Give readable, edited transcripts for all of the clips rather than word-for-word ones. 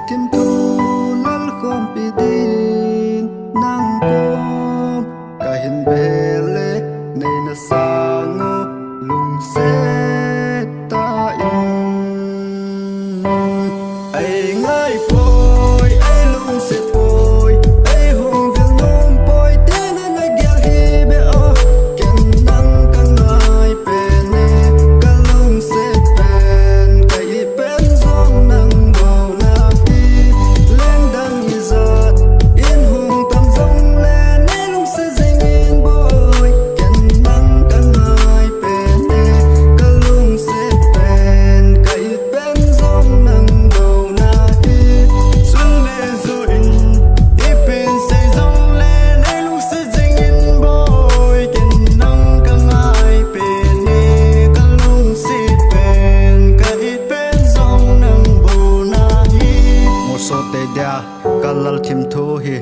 tim tu lal khom pi din nang kom ka hin bele nei na sango lung se ta in ai ngai poi ai lung se poi ai hong vil nom poi ten na gyal hi be o ken nang ka ngai pe ne ka lung se pen ka i pen zong nang bo na pi len dang i zat in hung tam zong le ne lung se zing in boy ken nang ka ngai pe ne ka lung se pen ka i pen zong nang bo na pi sun le zu in i pen se zong le ne lung se zing in boy ken nang ka ngai pe ne ka lung se pen ka i pen zong nang bo na hi mo so te dia kalal thim thu hi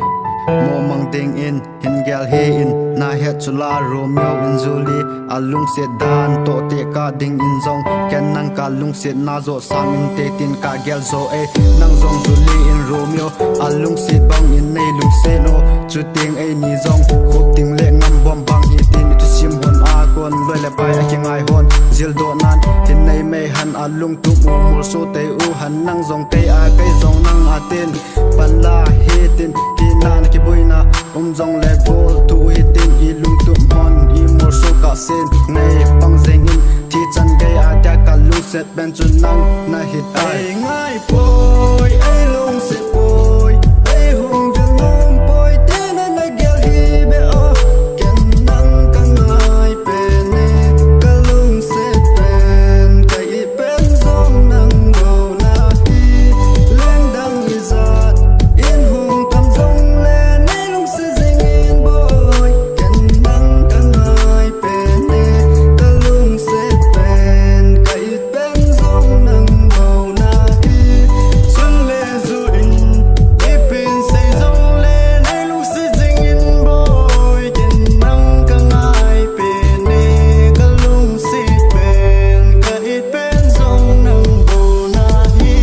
mo mang ding in hin gyal hi in na he chula romeo in juli alung se dan to te ka ding in zong ken nang ka lung se na zo sang in te tin ka gyal zo e nang zong juli in romeo alung se bang in nei lung se no chu ting e ni zong khop ting le ngam bom bang hi tin tu sim hon a kon loi le pai a king ai hon zil do nan hin nei me han alung tu mo mul so te u han nang zong te a kai zong nang a tin pan la he tin ki nan ki buina zong le bol tu hi tin i lung tu mon i mul so ka sen nei pang zeng in thi chan gai a da ka lung set ben chu nang na hit ai ngai poi ai lung se poi ai hung vil nom poi te na gyal hi be o ken nang ka ngai pe ne ka lung se pen ka i pen zong nang bo na hi len dang i zat in hung tam zong le ne lung se zing in boy ken nang ka ngai pe ne ka lung se pen ka i pen zong nang bo na hi sun le zu in i pen se zong le ne lung se zing in boy ken nang ka ngai pe ne ka lung se pen ka i pen zong nang bo na hi